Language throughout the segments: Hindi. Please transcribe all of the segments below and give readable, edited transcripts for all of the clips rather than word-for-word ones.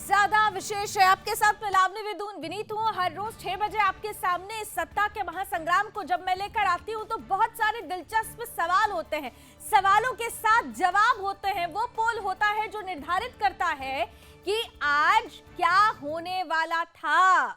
ज्यादा विशेष है। आपके साथ मैं लावनी विनीत हूँ। हर रोज 6 बजे आपके सामने सत्ता के महासंग्राम को जब मैं लेकर आती हूँ तो बहुत सारे दिलचस्प सवाल होते हैं, सवालों के साथ जवाब होते हैं। वो पोल होता है जो निर्धारित करता है कि आज क्या होने वाला था।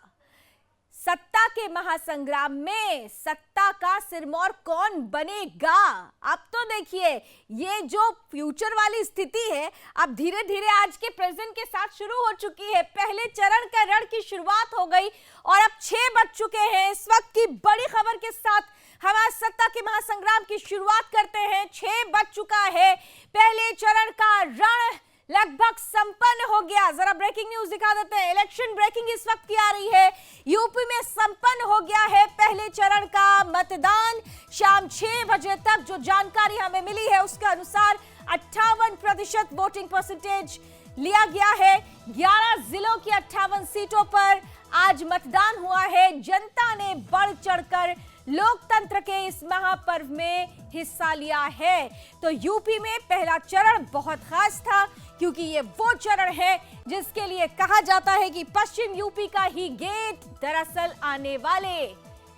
सत्ता के महासंग्राम में सत्ता का सिरमौर कौन बनेगा। अब तो देखिए, ये जो फ्यूचर वाली स्थिति है अब धीरे धीरे आज के प्रेजेंट के साथ शुरू हो चुकी है। पहले चरण का रण की शुरुआत हो गई और अब 6 बज चुके हैं। इस वक्त की बड़ी खबर के साथ हम आज सत्ता के महासंग्राम की शुरुआत करते हैं। 6 बज चुका है। पहले चरण का रण लगभग संपन्न हो गया। जरा ब्रेकिंग न्यूज दिखा देते हैं। इलेक्शन ब्रेकिंग इस वक्त की आ रही है। यूपी में संपन्न हो गया है पहले चरण का मतदान। शाम 6 बजे तक जो जानकारी हमें मिली है उसके अनुसार 58% वोटिंग परसेंटेज लिया गया है। 11 जिलों की 58 सीटों पर आज मतदान हुआ है। जनता ने बढ़ चढ़कर लोकतंत्र के इस महापर्व में हिस्सा लिया है। तो यूपी में पहला चरण बहुत खास था क्योंकि ये वो चरण है जिसके लिए कहा जाता है कि पश्चिम यूपी का ही गेट दरअसल आने वाले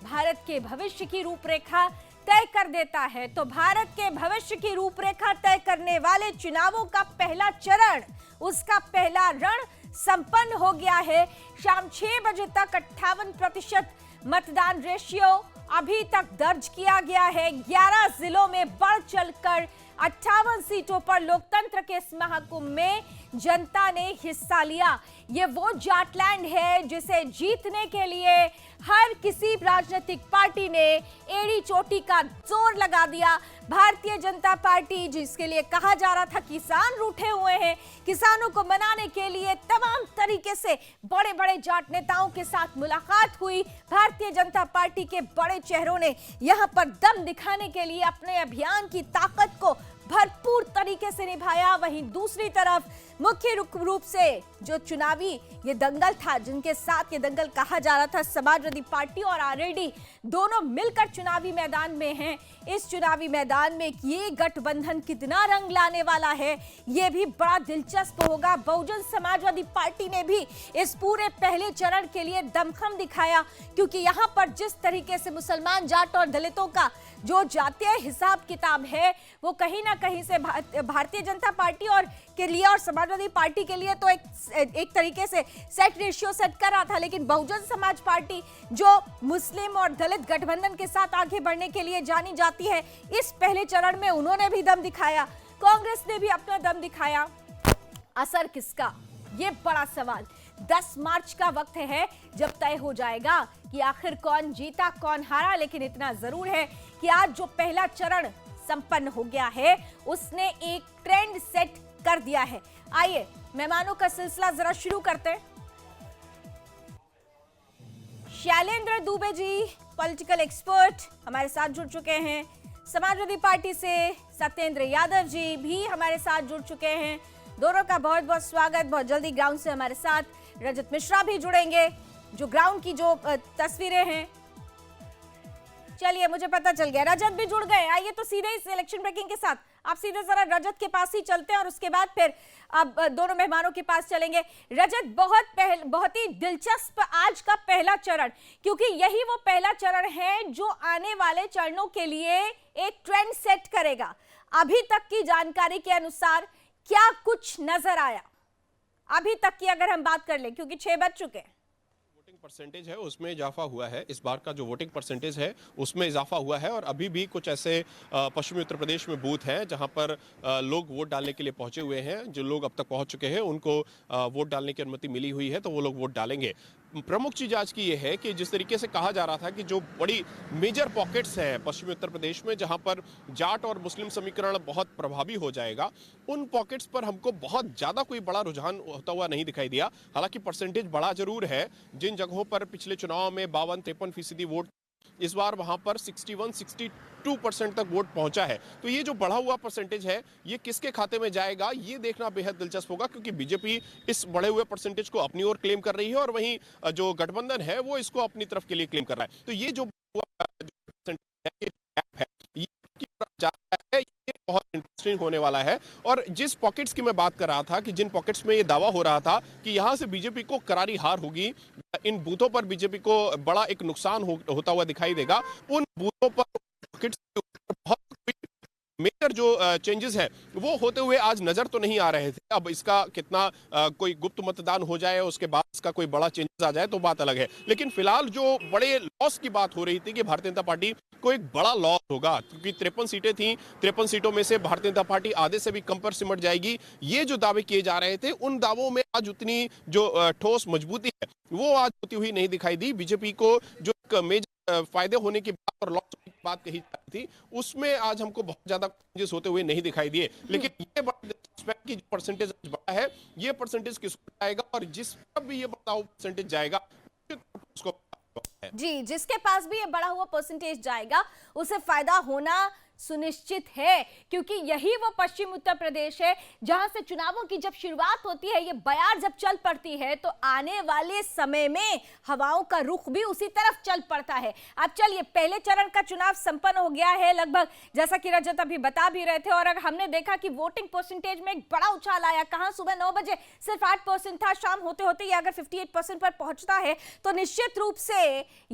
भारत के भविष्य की रूपरेखा तय कर देता है। तो भारत के भविष्य की रूपरेखा तय करने वाले चुनावों का पहला चरण, उसका पहला रण संपन्न हो गया है। शाम 6 बजे तक 58% मतदान रेशियो अभी तक दर्ज किया गया है। 11 जिलों में बढ़ चढ़कर 58 सीटों पर लोकतंत्र के इस महाकुंभ में जनता ने हिस्सा लिया। ये वो जाटलैंड है जिसे जीतने के लिए हर किसी राजनीतिक पार्टी ने एड़ी चोटी का जोर लगा दिया। भारतीय जनता पार्टी, जिसके लिए कहा जा रहा था किसान रूठे हुए हैं, किसानों को मनाने के लिए तमाम तरीके से बड़े बड़े जाट नेताओं के साथ मुलाकात हुई। भारतीय जनता पार्टी के बड़े चेहरों ने यहां पर दम दिखाने के लिए अपने अभियान की ताकत को भरपूर तरीके से निभाया। वहीं दूसरी तरफ मुख्य रूप से जो चुनावी ये दंगल था, जिनके साथ ये दंगल कहा जा रहा था, समाजवादी पार्टी और आरएलडी दोनों मिलकर चुनावी मैदान में हैं। इस चुनावी मैदान में ये गठबंधन कितना रंग लाने वाला है, ये भी बड़ा दिलचस्प होगा। बहुजन समाजवादी पार्टी ने भी इस पूरे पहले चरण के लिए दमखम दिखाया क्योंकि यहां पर जिस तरीके से मुसलमान, जाट और दलितों का जो जातीय हिसाब किताब है वो कहीं ना कहीं से भारतीय जनता पार्टी और के लिए और समाजवादी पार्टी के लिए तो एक तरीके से सेट रेशियो सेट कर रहा था, लेकिन बहुजन समाज पार्टी जो मुस्लिम और दलित गठबंधन के साथ आगे बढ़ने के लिए जानी जाती है, इस पहले चरण में उन्होंने भी दम दिखाया। कांग्रेस ने भी अपना दम दिखाया। असर किसका, ये बड़ा सवाल। 10 मार्च का वक्त है जब तय हो जाएगा कि आखिर कौन जीता कौन हारा। लेकिन इतना जरूर है कि आज जो पहला चरण संपन्न हो गया है उसने एक ट्रेंड सेट कर दिया है। आइए मेहमानों का सिलसिला जरा शुरू करते हैं। शैलेंद्र दुबे जी, पॉलिटिकल एक्सपर्ट, हमारे साथ जुड़ चुके हैं। समाजवादी पार्टी से सत्येंद्र यादव जी भी हमारे साथ जुड़ चुके हैं। दोनों का बहुत बहुत स्वागत। बहुत जल्दी ग्राउंड से हमारे साथ रजत मिश्रा भी जुड़ेंगे, जो ग्राउंड की जो तस्वीरें हैं। चलिए, मुझे पता चल गया रजत भी जुड़ गए। आइए तो सीधे इस इलेक्शन ब्रेकिंग के साथ आप सीधे जरा रजत के पास ही चलते हैं और उसके बाद फिर अब दोनों मेहमानों के पास चलेंगे। रजत, बहुत ही दिलचस्प आज का पहला चरण, क्योंकि यही वो पहला चरण है जो आने वाले चरणों के लिए एक ट्रेंड सेट करेगा। अभी तक की जानकारी के अनुसार क्या कुछ नजर आया अभी तक की, अगर हम बात कर लें, क्योंकि 6 बज चुके हैं। परसेंटेज है उसमें इजाफा हुआ है। इस बार का जो वोटिंग परसेंटेज है उसमें इजाफा हुआ है और अभी भी कुछ ऐसे पश्चिमी उत्तर प्रदेश में बूथ हैं जहां पर लोग वोट डालने के लिए पहुंचे हुए हैं। जो लोग अब तक पहुंच चुके हैं उनको वोट डालने की अनुमति मिली हुई है, तो वो लोग वोट डालेंगे। प्रमुख चीज आज की ये है कि जिस तरीके से कहा जा रहा था कि जो बड़ी मेजर पॉकेट्स हैं पश्चिमी उत्तर प्रदेश में जहां पर जाट और मुस्लिम समीकरण बहुत प्रभावी हो जाएगा, उन पॉकेट्स पर हमको बहुत ज्यादा कोई बड़ा रुझान होता हुआ नहीं दिखाई दिया। हालांकि परसेंटेज बड़ा जरूर है। जिन जगहों पर पिछले चुनाव में 52-53% वोट, इस बार वहां पर 61-62% तक वोट पहुंचा है। तो ये जो बढ़ा हुआ परसेंटेज है ये किसके खाते में जाएगा, ये देखना बेहद दिलचस्प होगा, क्योंकि बीजेपी इस बढ़े हुए परसेंटेज को अपनी ओर क्लेम कर रही है और वहीं जो गठबंधन है वो इसको अपनी तरफ के लिए क्लेम कर रहा है। तो ये जो परसेंटेज है, ये बहुत इंटरेस्टिंग होने वाला है। और जिस पॉकेट्स की मैं बात कर रहा था कि जिन पॉकेट्स में ये दावा हो रहा था कि यहां से बीजेपी को करारी हार होगी, इन बूथों पर बीजेपी को बड़ा एक नुकसान होता हुआ दिखाई देगा, उन बूथों पर पॉकेट्स के ऊपर बहुत मेजर जो चेंजेस है वो होते हुए आज नजर तो नहीं आ रहे थे। अब इसका कितना कोई गुप्त मतदान हो जाए, उसके बाद इसका कोई बड़ा चेंजेस आ जाए तो बात अलग है, लेकिन फिलहाल जो बड़े लॉस की बात हो रही थी कि भारतीय जनता पार्टी को एक बड़ा लॉस होगा, क्योंकि 53 सीटें थी, 53 सीटों में से भारतीय जनता पार्टी आधे से भी कम पर सिमट जाएगी, ये जो दावे किए जा रहे थे उन दावों में आज उतनी जो ठोस मजबूती है वो आज होती हुई नहीं दिखाई दी। बीजेपी को जो एक मेजर फायदे होने की बात और लॉस की बात कही जा रही थी उसमें आज हमको बहुत ज्यादा चेंजेस होते हुए नहीं दिखाई दिए, लेकिन ये बड़ा की जो परसेंटेज बढ़ा है, ये परसेंटेज किसको आएगा और जिस पर भी ये बढ़ा परसेंटेज जाएगा उसको जी, जिसके पास भी ये बढ़ा हुआ परसेंटेज जाएगा उसे फायदा होना सुनिश्चित है, क्योंकि यही वो पश्चिम उत्तर प्रदेश है जहां से चुनावों की जब शुरुआत होती है, ये बयार जब चल पड़ती है तो आने वाले समय में हवाओं का रुख भी उसी तरफ चल पड़ता है। अब चलिए, पहले चरण का चुनाव संपन्न हो गया है लगभग, जैसा कि रजत अभी बता भी रहे थे, और अगर हमने देखा कि वोटिंग परसेंटेज में एक बड़ा उछाल आया। कहां सुबह 9 बजे सिर्फ 8% था, शाम होते होते ये अगर 58% पर पहुंचता है तो निश्चित रूप से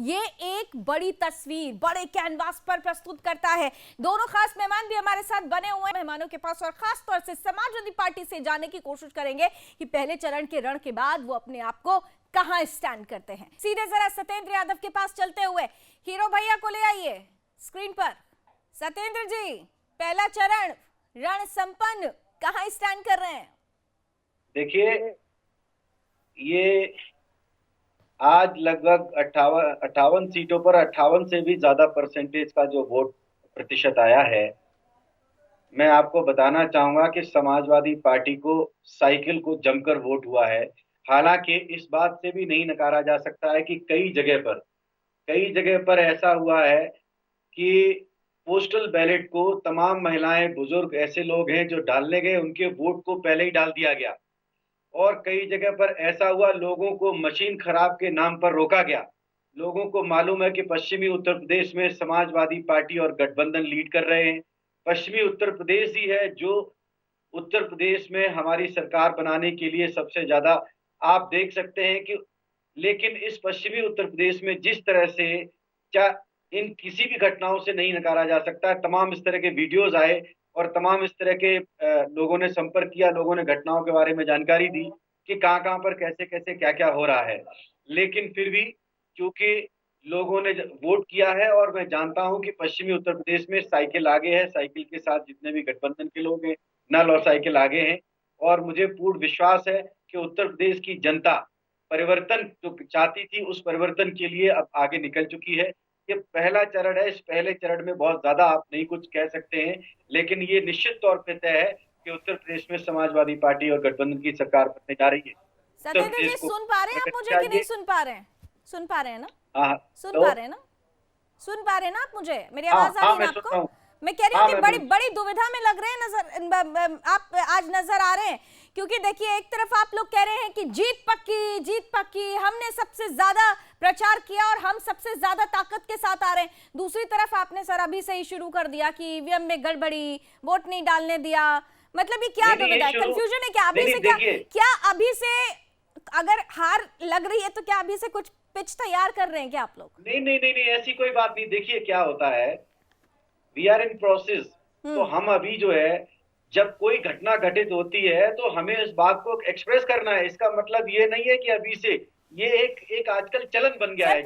ये एक बड़ी तस्वीर बड़े कैनवास पर प्रस्तुत करता है। दोनों खास मेहमान भी हमारे साथ बने हुए हैं मेहमानों के पास, और खास तौर से समाजवादी पार्टी से जानने की कोशिश करेंगे कि पहले चरण के रण के बाद वो अपने आप को कहां स्टैंड करते हैं। सीधे जरा सत्येंद्र यादव के पास चलते हुए हीरो भैया को ले आइए स्क्रीन पर। सत्येंद्र जी, पहला चरण रण संपन्न, कहां स्टैंड कर रहे हैं? देखिए, ये आज लगभग 58 सीटों पर 58 से भी ज्यादा परसेंटेज का जो वोट प्रतिशत आया है। मैं आपको बताना चाहूंगा कि समाजवादी पार्टी को साइकिल को जमकर वोट हुआ है। हालांकि इस बात से भी नहीं नकारा जा सकता है कि कई जगह पर ऐसा हुआ है कि पोस्टल बैलेट को तमाम महिलाएं, बुजुर्ग, ऐसे लोग हैं जो डालने गए, उनके वोट को पहले ही डाल दिया गया। और कई जगह पर ऐसा हुआ, लोगों को मशीन खराब के नाम पर रोका गया। लोगों को मालूम है कि पश्चिमी उत्तर प्रदेश में समाजवादी पार्टी और गठबंधन लीड कर रहे हैं। पश्चिमी उत्तर प्रदेश ही है जो उत्तर प्रदेश में हमारी सरकार बनाने के लिए सबसे ज्यादा, आप देख सकते हैं कि, लेकिन इस पश्चिमी उत्तर प्रदेश में जिस तरह से, क्या इन किसी भी घटनाओं से नहीं नकारा जा सकता है। तमाम इस तरह के वीडियोज आए और तमाम इस तरह के लोगों ने संपर्क किया, लोगों ने घटनाओं के बारे में जानकारी दी कि कहां पर कैसे कैसे क्या क्या हो रहा है। लेकिन फिर भी चूंकि लोगों ने वोट किया है, और मैं जानता हूं कि पश्चिमी उत्तर प्रदेश में साइकिल आगे है, साइकिल के साथ जितने भी गठबंधन के लोग हैं, नल और साइकिल आगे हैं। और मुझे पूर्ण विश्वास है कि उत्तर प्रदेश की जनता परिवर्तन जो चाहती थी, उस परिवर्तन के लिए अब आगे निकल चुकी है। ये पहला चरण है, इस पहले चरण में बहुत ज्यादा आप नहीं कुछ कह सकते हैं, लेकिन ये निश्चित तौर पे तय है कि उत्तर प्रदेश में समाजवादी पार्टी और गठबंधन की सरकार बनने जा रही है। सत्येंद्र जी, सुन पा रहे हैं आप मुझे कि नहीं सुन पा रहे हैं? सुन पा रहे हैं ना? हाँ, सुन पा रहे हैं ना? सुन पा रहे हैं ना आप मुझे? मेरी आवाज आ रही है आपको? मैं कह रही हूँ कि बड़ी बड़ी दुविधा में लग रहे हैं, आप आज नजर आ रहे हैं, क्योंकि देखिए, एक तरफ आप लोग कह रहे हैं कि जीत पक्की, हमने सबसे ज्यादा प्रचार किया और हम सबसे ज्यादा ताकत के साथ आ रहे हैं। दूसरी तरफ आपने सर अभी से ही शुरू कर दिया कि ईवीएम में गड़बड़ी, वोट नहीं डालने दिया। मतलब ये क्या दुविधा है, कंफ्यूजन है क्या? अभी से क्या अभी से अगर हार लग रही है तो क्या अभी से कुछ पिच तैयार कर रहे हैं क्या आप लोग? नहीं, ऐसी कोई बात नहीं। देखिए क्या होता है, वी आर इन प्रोसेस। तो हम अभी जो है, जब कोई घटना घटित होती है तो हमें इस बात को एक्सप्रेस करना है। इसका मतलब ये नहीं है कि अभी से, ये एक आजकल चलन बन गया है।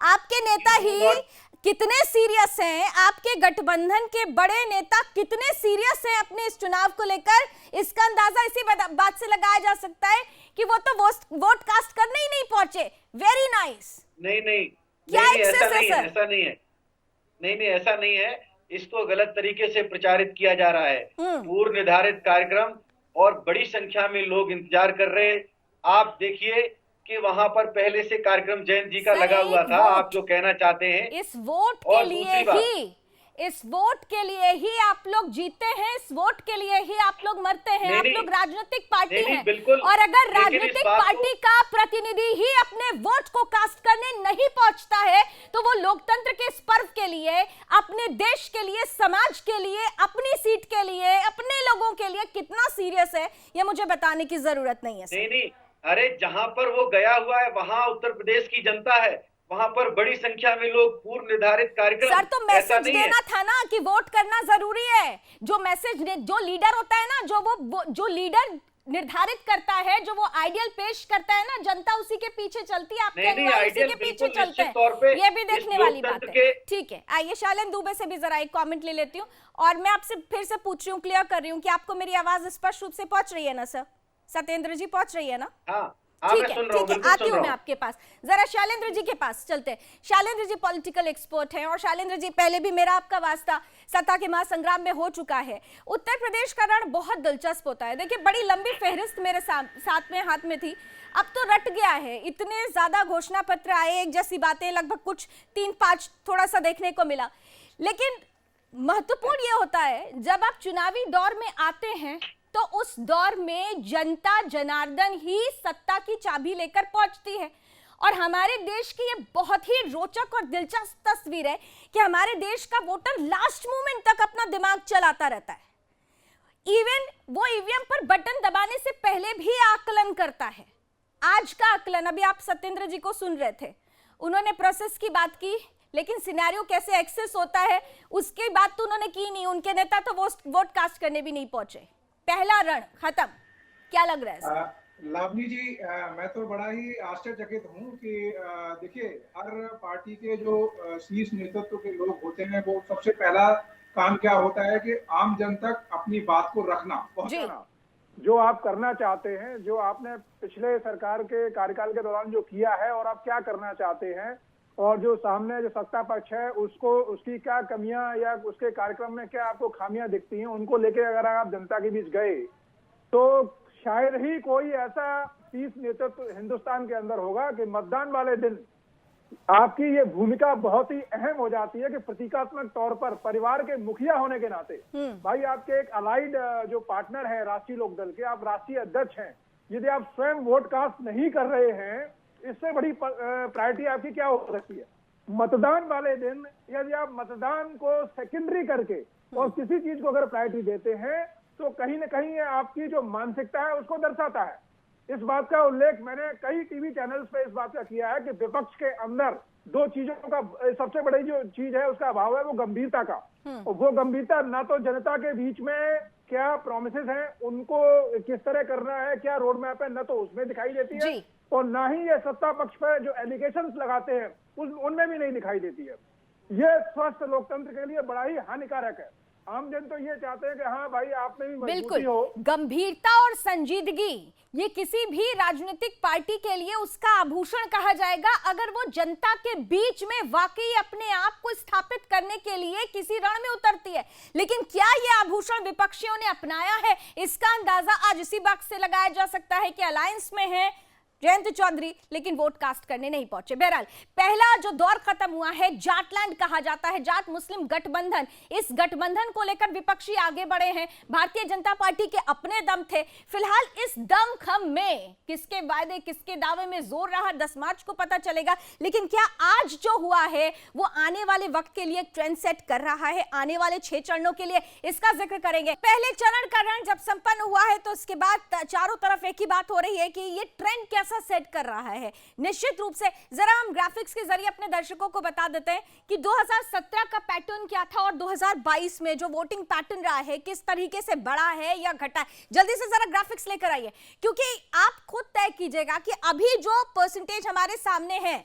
आपके नेता ही कितने सीरियस हैं, आपके गठबंधन के बड़े नेता कितने सीरियस हैं अपने इस चुनाव को लेकर, इसका अंदाजा इसी बात से लगाया जा सकता है कि वो तो वोट कास्ट करने ही नहीं पहुंचे। Very nice. नहीं, क्या ऐसा नहीं है। इसको गलत तरीके से प्रचारित किया जा रहा है। पूर्व निर्धारित कार्यक्रम और बड़ी संख्या में लोग इंतजार कर रहे हैं। आप देखिए कि वहां पर पहले से कार्यक्रम जयंत जी का लगा हुआ था। आप जो कहना चाहते हैं, इस वोट के लिए ही इस वोट के लिए ही आप लोग जीते हैं, इस वोट के लिए ही आप लोग मरते हैं। आप लोग राजनीतिक पार्टी हैं, बिल्कुल। और अगर लेकिन इस राजनीतिक बात पार्टी का प्रतिनिधि ही अपने वोट को कास्ट करने नहीं पहुंचता है तो वो लोकतंत्र के इस पर्व के लिए, अपने देश के लिए, समाज के लिए, अपनी सीट के लिए, अपने लोगों के लिए कितना सीरियस है, ये मुझे बताने की जरूरत नहीं है सर। नहीं, अरे जहां पर वो गया हुआ है वहां उत्तर प्रदेश की जनता है, वहां पर बड़ी संख्या में लोग पूर्व निर्धारित कार्यक्रम। सर तो मैसेज देना था ना कि वोट करना जरूरी है। जो मैसेज, जो लीडर होता है ना, जो लीडर निर्धारित करता है, जो वो आइडियल पेश करता है ना, जनता उसी के पीछे चलती है, आपके अनुयायी उसी के पीछे चलते हैं। ये भी देखने वाली बात है। ठीक है, आइए शालिन दुबे से भी जरा एक कमेंट ले लेती हूँ, और मैं आपसे फिर से पूछ रही हूँ, क्लियर कर रही हूँ कि आपको मेरी आवाज स्पष्ट रूप से पहुंच रही है ना सर? सत्येंद्र जी पहुंच रही है ना? हाँ, ठीक है, आती हूँ मैं आपके पास। जरा शैलेंद्र जी के पास चलते हैं। शैलेंद्र जी पॉलिटिकल एक्सपर्ट हैं, और शैलेंद्र जी पहले भी मेरा आपका वास्ता सत्ता के महासंग्राम में हो चुका है। उत्तर प्रदेश का रण बहुत दिलचस्प होता है। देखिए, बड़ी लंबी फहरिस्त मेरे साथ में हाथ में थी, अब तो रट गया है। इतने ज्यादा घोषणा पत्र आए, एक जैसी बातें, लगभग कुछ 3-5 थोड़ा सा देखने को मिला। लेकिन महत्वपूर्ण ये होता है, जब आप चुनावी दौर में आते हैं तो उस दौर में जनता जनार्दन ही सत्ता की चाबी लेकर पहुंचती है। और हमारे देश की ये बहुत ही रोचक और दिलचस्प तस्वीर है कि हमारे देश का वोटर लास्ट मोमेंट तक अपना दिमाग चलाता रहता है। इवन वो ईवीएम पर बटन दबाने से पहले भी आकलन करता है। आज का आकलन, अभी आप सत्येंद्र जी को सुन रहे थे, उन्होंने प्रोसेस की बात की, लेकिन सिनेरियो कैसे एक्सेस होता है उसकी बात तो उन्होंने की नहीं। उनके नेता तो वोट कास्ट करने भी नहीं पहुंचे। पहला रण खत्म। क्या लग रहा है? लावनी जी, मैं तो बड़ा ही आश्चर्यचकित हूँ कि देखिए, हर पार्टी के जो शीर्ष नेतृत्व के लोग होते हैं, वो सबसे पहला काम क्या होता है कि आम जन तक अपनी बात को रखना, पहुंचाना। जो आप करना चाहते हैं, जो आपने पिछले सरकार के कार्यकाल के दौरान जो किया है और आप क्या करना चाहते हैं, और जो सामने जो सत्ता पक्ष है उसको, उसकी क्या कमियां या उसके कार्यक्रम में क्या आपको खामियां दिखती हैं, उनको लेके अगर आप जनता के बीच गए तो शायद ही कोई ऐसा शीर्ष नेतृत्व हिंदुस्तान के अंदर होगा कि मतदान वाले दिन आपकी ये भूमिका बहुत ही अहम हो जाती है कि प्रतीकात्मक तौर पर परिवार के मुखिया होने के नाते, भाई आपके एक अलाइड जो पार्टनर है राष्ट्रीय लोकदल के, आप राष्ट्रीय अध्यक्ष हैं, यदि आप स्वयं वोट कास्ट नहीं कर रहे हैं, इससे बड़ी प्रायोरिटी आपकी क्या हो सकती है? मतदान वाले दिन यदि आप मतदान को सेकेंडरी करके और किसी चीज को अगर प्रायोरिटी देते हैं तो कहीं ना कहीं आपकी जो मानसिकता है उसको दर्शाता है। इस बात का उल्लेख मैंने कई टीवी चैनल्स पे इस बात का किया है कि विपक्ष के अंदर दो चीजों का सबसे बड़ी जो चीज है उसका अभाव है, वो गंभीरता का। और वो गंभीरता ना तो जनता के बीच में क्या प्रोमिसेस हैं, उनको किस तरह करना है, क्या रोड मैप है, न तो उसमें दिखाई देती है, और ना ही ये सत्ता पक्ष पर जो एलिगेशंस लगाते हैं उनमें भी नहीं दिखाई देती है। ये स्वस्थ लोकतंत्र के लिए बड़ा ही हानिकारक है। आम जन तो ये चाहते हैं कि हाँ भाई आप में भी मजबूती हो। गंभीरता और संजीदगी ये किसी भी राजनीतिक पार्टी के लिए उसका आभूषण कहा जाएगा, अगर वो जनता के बीच में वाकई अपने आप को स्थापित करने के लिए किसी रण में उतरती है। लेकिन क्या ये आभूषण विपक्षियों ने अपनाया है, इसका अंदाजा आज इसी बात से लगाया जा सकता है कि अलायंस में है जयंत चौधरी, लेकिन वोट कास्ट करने नहीं पहुंचे। बहरहाल पहला जो दौर खत्म हुआ है, जाटलैंड कहा जाता है, जाट मुस्लिम गठबंधन, इस गठबंधन को लेकर विपक्षी आगे बढ़े हैं। भारतीय जनता पार्टी के अपने दम थे। फिलहाल इस दमखम में किसके वायदे किसके दावे में जोर रहा, 10 मार्च को पता चलेगा। लेकिन क्या आज जो हुआ है वो आने वाले वक्त के लिए ट्रेंड सेट कर रहा है, आने वाले 6 चरणों के लिए, इसका जिक्र करेंगे। पहले चरण का रण जब संपन्न हुआ है तो उसके बाद चारों तरफ एक ही बात हो रही है कि ये ट्रेंड कैसा सेट कर रहा है। निश्चित रूप से जरा हम ग्राफिक्स के जरिए अपने दर्शकों को बता देते हैं कि 2017 का पैटर्न क्या था और 2022 में जो वोटिंग पैटर्न रहा है किस तरीके से बढ़ा है या घटा है। जल्दी से जरा ग्राफिक्स लेकर आइए, क्योंकि आप खुद तय कीजिएगा कि अभी जो परसेंटेज हमारे सामने है,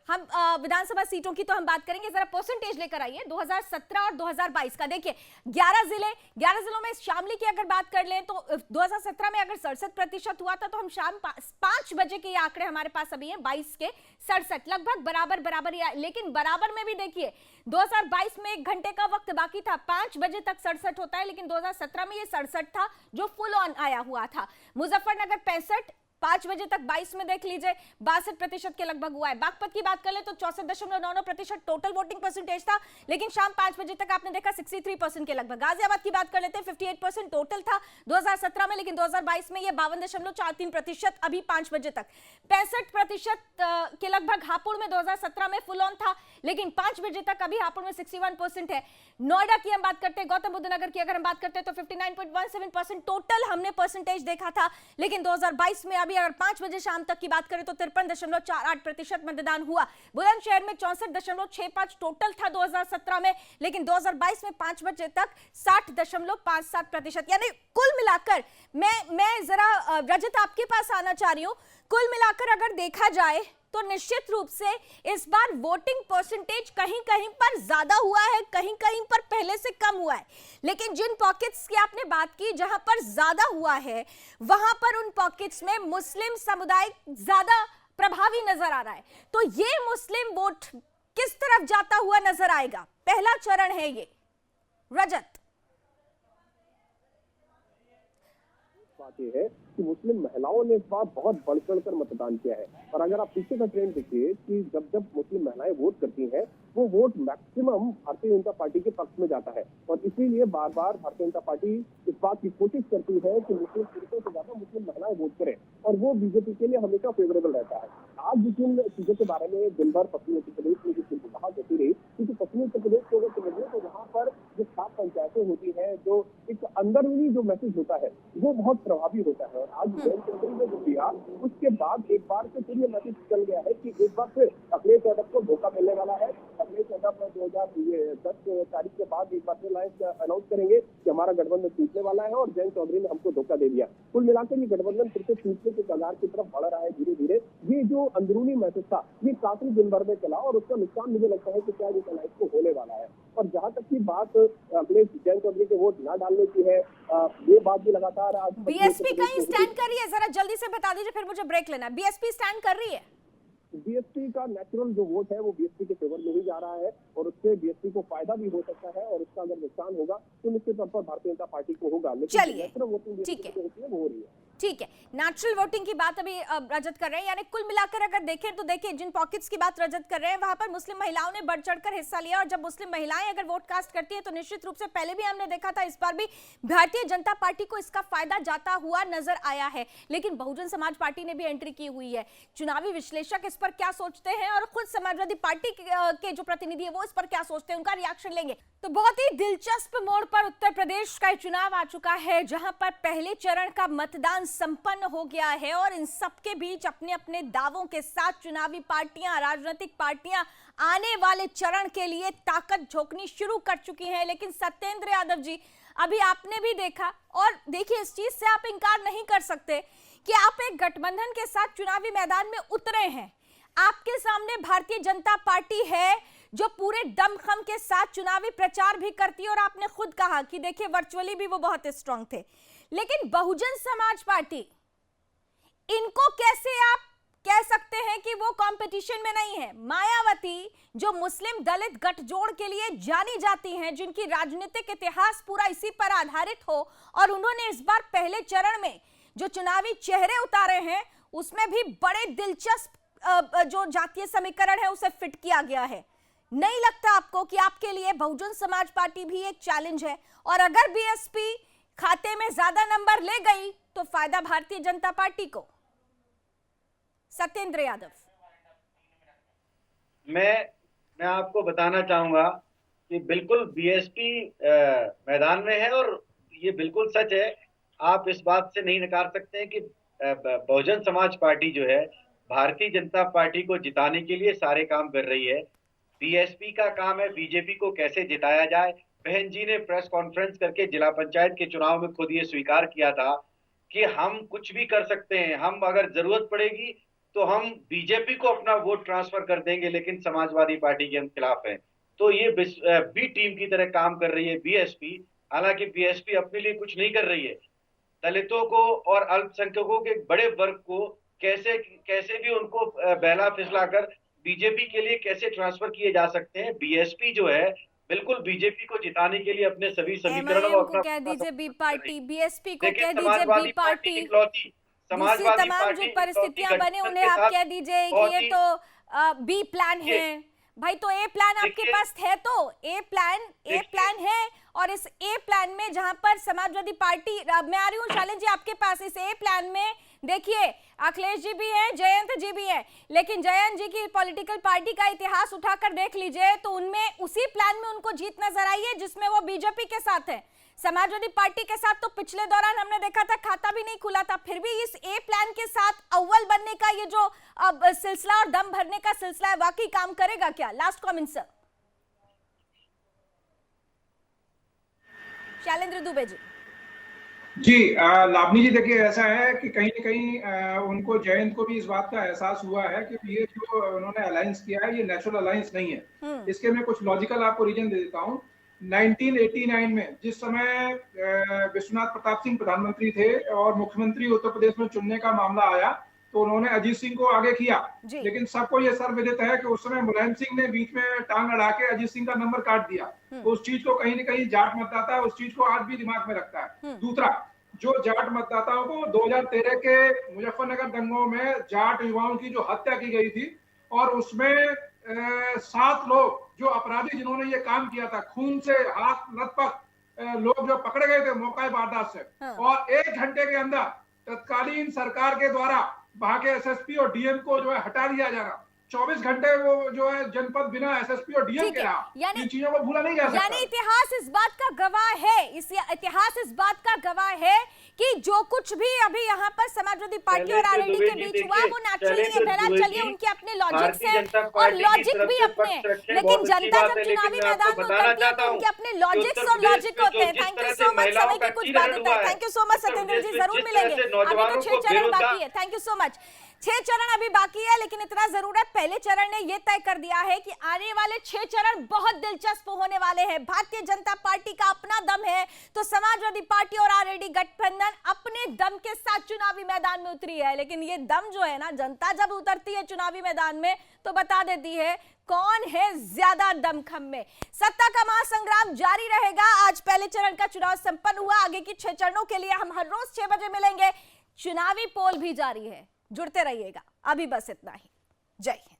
हम विधानसभा सीटों की तो हम बात करेंगे, जरा परसेंटेज लेकर आइए 2017 और 2022 का। देखिए 11 जिलों में शामली की अगर बात कर लें तो 2017 में अगर 67% हुआ था, तो हम शाम 5 बजे के ये आंकड़े हमारे पास अभी हैं 22 के 67, लगभग बराबर। लेकिन बराबर में भी देखिए 2022 में 1 घंटे का वक्त बाकी था, 5 बजे तक 67 होता है, लेकिन 2017 में ये 67 था जो फुल ऑन आया हुआ था। मुजफ्फरनगर 65, 5 बजे तक 22 में देख लीजिए 62% के लगभग हुआ है। बागपत की बात कर ले तो 64.99% टोटल वोटिंग परसेंटेज था, लेकिन शाम 5 बजे तक आपने देखा 63% के लगभग। गाजियाबाद की बात कर लेते हैं 58% टोटल था 2017 में, लेकिन 2022 में ये 52.43%, अभी 5 बजे तक 65% के लगभग हापुड़ में 2017 में फुल ऑन था, लेकिन 5 बजे तक अभी हापुड़ में 61% है। नोएडा की हम बात करते हैं, गौतम बुद्ध नगर की अगर हम बात करते हैं तो 59.17% टोटल हमने परसेंटेज देखा था, लेकिन 2022 में अभी अगर 5 बजे शाम तक की बात करें तो 53.48% मतदान हुआ। बुलंदशहर में 64.65 टोटल था 2017 में, लेकिन 2022 में 5 बजे तक 60.57%। यानी कुल मिलाकर मैं जरा रजत आपके पास आना चाह रही हूं, कुल मिलाकर अगर देखा जाए तो निश्चित रूप से इस बार वोटिंग परसेंटेज कहीं कहीं पर ज्यादा हुआ है, कहीं कहीं पर पहले से कम हुआ है, लेकिन जिन पॉकेट्स की आपने बात की जहां पर ज्यादा हुआ है वहां पर उन पॉकेट्स में मुस्लिम समुदाय ज्यादा प्रभावी नजर आ रहा है। तो ये मुस्लिम वोट किस तरफ जाता हुआ नजर आएगा? पहला चरण है ये। रजत, बात यह है कि मुस्लिम महिलाओं ने इस बार बहुत बढ़ चढ़कर मतदान किया है। और अगर आप पीछे का ट्रेंड देखिए कि जब जब मुस्लिम महिलाएं वोट करती हैं वो vote maximum Bharatiya Janata party के पक्ष में जाता है, और इसीलिए बार बार भारतीय जनता पार्टी इस बात की कोशिश करती है कि मुस्लिम पुरुषों से ज्यादा मुस्लिम महिलाएं वोट करें, और वो बीजेपी के लिए हमेशा फेवरेबल रहता है। आज जिन चीजों के बारे में दिन भर पश्चिमी उत्तर प्रदेश में जिस बात होती रही, क्योंकि पश्चिमी उत्तर प्रदेश को अगर समझिए तो वहाँ पर जो 7 पंचायतें होती है, जो एक अंदरूनी जो मैसेज होता है वो बहुत प्रभावी होता है। और आज जयंत चौधरी ने जो दिया उसके बाद एक बार से फिर ये मैसेज चल गया है कि एक बार फिर अखिलेश यादव को धोखा मिलने वाला है। अखिलेश यादव 2010 तारीख के बाद एक बार फिर अनाउंस करेंगे कि हमारा गठबंधन टूटने वाला है, और जयंत चौधरी ने हमको धोखा दे दिया। कुल मिलाकर ये गठबंधन फिर से टूटने के कगार की तरफ बढ़ रहा है धीरे धीरे। ये जो अंदरूनी मैसेज था ये काफी दिन भर में चला, और उसका नुकसान मुझे लगता है कि क्या ये लाइफ को होने वाला है। और जहां तक की बात अखिलेश जयंत चौधरी के वोट न डालने की है, ये बात भी लगातार आज बीएसपी कहीं स्टैंड कर रही है? जरा जल्दी से बता दीजिए, फिर मुझे ब्रेक लेना है। बीएसपी स्टैंड कर रही है? बीएसपी का नेचुरल जो वोट है वो बीएसपी के फेवर में ही जा रहा है, और उससे बीएसपी को फायदा भी हो सकता है, और उसका अगर नुकसान होगा तो निश्चित तौर पर भारतीय जनता पार्टी को होगा। लेकिन चलिए, वोटिंग ठीक है, वो हो रही है। ठीक है, नेचुरल वोटिंग की बात अभी रजत कर रहे हैं। यानी कुल मिलाकर अगर देखें तो देखिए जिन पॉकेट्स की बात रजत कर रहे हैं वहां पर मुस्लिम महिलाओं ने बढ़ चढ़कर हिस्सा लिया, और जब मुस्लिम महिलाएं अगर वोट कास्ट करती है तो निश्चित रूप से पहले भी हमने देखा था, इस बार भी भारतीय जनता पार्टी को इसका फायदा जाता हुआ नजर आया है। लेकिन बहुजन समाज पार्टी ने भी एंट्री की हुई है। चुनावी विश्लेषक इस पर क्या सोचते हैं और खुद समाजवादी पार्टी के जो प्रतिनिधि है वो इस पर क्या सोचते हैं, उनका रिएक्शन लेंगे। तो बहुत ही दिलचस्प मोड़ पर उत्तर प्रदेश का चुनाव आ चुका है, जहां पर पहले चरण का मतदान संपन्न हो गया है, और इन सबके बीच अपने अपने दावों के साथ चुनावी पार्टियां, राजनीतिक पार्टियां आने वाले चरण के लिए ताकत झोंकनी शुरू कर चुकी हैं। लेकिन सत्येंद्र यादव जी, अभी आपने भी देखा, और देखिए इस चीज से आप इंकार नहीं कर सकते कि आप एक गठबंधन के साथ चुनावी मैदान में उतरे हैं। आपके सामने भारतीय जनता पार्टी है जो पूरे दमखम के साथ चुनावी प्रचार भी करती है, और आपने खुद कहा कि देखिए वर्चुअली भी वो बहुत स्ट्रांग थे। लेकिन बहुजन समाज पार्टी, इनको कैसे आप कह सकते हैं कि वो कंपटीशन में नहीं है? मायावती जो मुस्लिम दलित गठजोड़ के लिए जानी जाती हैं, जिनकी राजनीतिक इतिहास पूरा इसी पर आधारित हो, और उन्होंने इस बार पहले चरण में जो चुनावी चेहरे उतारे हैं उसमें भी बड़े दिलचस्प जो जातीय समीकरण है उसे फिट किया गया है। नहीं लगता आपको कि आपके लिए बहुजन समाज पार्टी भी एक चैलेंज है, और अगर बीएसपी खाते में ज्यादा नंबर ले गई तो फायदा भारतीय जनता पार्टी को? सत्येंद्र यादव, मैं आपको बताना चाहूंगा कि बिल्कुल बीएसपी मैदान में है, और ये बिल्कुल सच है। आप इस बात से नहीं नकार सकते हैं कि बहुजन समाज पार्टी जो है भारतीय जनता पार्टी को जिताने के लिए सारे काम कर रही है। बीएसपी का काम है बीजेपी को कैसे जिताया जाए। बहन जी ने प्रेस कॉन्फ्रेंस करके जिला पंचायत के चुनाव में खुद ये स्वीकार किया था कि हम कुछ भी कर सकते हैं, हम अगर जरूरत पड़ेगी तो हम बीजेपी को अपना वोट ट्रांसफर कर देंगे, लेकिन समाजवादी पार्टी के हम खिलाफ हैं। तो ये बी टीम की तरह काम कर रही है बीएसपी। हालांकि बीएसपी अपने लिए कुछ नहीं कर रही है, दलितों को और अल्पसंख्यकों के बड़े वर्ग को कैसे भी उनको बहला फिसलाकर बीजेपी के लिए कैसे ट्रांसफर किए जा सकते हैं। बीएसपी जो है बिल्कुल बीजेपी को जिताने के लिए अपने सभी समीकरणों को कह दीजिए बी पार्टी, बीएसपी को कह दीजिए बी पार्टी। समाजवादी तमाम पार्टी जो इकलौती परिस्थितियां बने गठबंधन उन्हें के आप साथ कह दीजिए कि बहुत ये ही- तो बी प्लान देखिए, है भाई। तो ए प्लान आपके देखिए, पास है, तो ए प्लान है। और इस ए प्लान में जहां पर समाजवादी पार्टी, मैं आ रही हूँ शालिन जी आपके पास, इस ए प्लान में देखिए अखिलेश जी भी हैं, जयंत जी भी हैं, लेकिन जयंत जी की पॉलिटिकल पार्टी का इतिहास उठाकर देख लीजिए तो उनमें उसी प्लान में उनको जीत नजर आई है जिसमें वो बीजेपी के साथ है। समाजवादी पार्टी के साथ तो पिछले दौरान हमने देखा था खाता भी नहीं खुला था, फिर भी इस ए प्लान के साथ अव्वल बनने का ये जो अब सिलसिला और दम भरने का सिलसिला है, वाकई काम करेगा क्या? Last comment sir. Shailendra Dubey ji. जी लावनी जी, देखिए ऐसा है कि कहीं न कहीं उनको, जयंत को भी इस बात का एहसास हुआ है कि ये जो उन्होंने अलायंस किया है ये नेचुरल अलायंस नहीं है। इसके मैं कुछ लॉजिकल आपको रीजन दे देता हूँ। 1989 में जिस समय विश्वनाथ प्रताप सिंह प्रधानमंत्री थे और मुख्यमंत्री उत्तर प्रदेश में चुनने का मामला आया तो उन्होंने अजीत सिंह को आगे किया, लेकिन सबको ये सर्वविदित है कि उस समय मुलायम सिंह ने बीच में टांग अड़ा के अजीत सिंह का नंबर काट दिया। तो उस चीज को कहीं न कहीं जाट मतदाता उस चीज को आज भी दिमाग में रखता है। दूसरा, जो जाट मतदाताओं को 2013 के मुजफ्फरनगर दंगों में जाट युवाओं की जो हत्या की गई थी और उसमें 7 लोग जो अपराधी जिन्होंने ये काम किया था, खून से हाथ लथपथ लोग जो पकड़े गए थे मौका वारदात से, और 1 घंटे के अंदर तत्कालीन सरकार के द्वारा वहां के एसएसपी और डीएम को जो है हटा दिया जाना। 24 घंटे वो जो है जनपद बिना एसएसपी और डीएम के रहा। इन चीजों को भूला नहीं जा सकता। यानी इतिहास इस बात का गवाह है, इतिहास इस बात का गवाह है कि जो कुछ भी अभी यहाँ पर समाजवादी पार्टी और आरएलडी के बीच हुआ वो नेचुरली है। बहरहाल चलिए उनके अपने लॉजिक्स हैं और लॉजिक भी अपने, लेकिन जनता जब चुनावी मैदान में उतरती है तो उनके अपने लॉजिक्स और लॉजिक होते हैं। थैंक यू सो मच, समय की कुछ बात होता है। Thank you so much Satyendra ji, जरूर मिलेंगे। अभी तो 6 चरण बाकी है। Thank you so much. 6 चरण अभी बाकी है, लेकिन इतना जरूर है, पहले चरण ने यह तय कर दिया है कि आने वाले 6 चरण बहुत दिलचस्प होने वाले हैं। भारतीय जनता पार्टी का अपना दम है तो समाजवादी पार्टी और आरएलडी गठबंधन अपने दम के साथ चुनावी मैदान में उतरी है। लेकिन ये दम जो है ना, जनता जब उतरती है चुनावी मैदान में तो बता देती है कौन है ज्यादा दमखम में। सत्ता का महासंग्राम जारी रहेगा। आज पहले चरण का चुनाव संपन्न हुआ। आगे की 6 चरणों के लिए हम हर रोज 6 बजे मिलेंगे। चुनावी पोल भी जारी है, जुड़ते रहिएगा। अभी बस इतना ही। जय हिंद।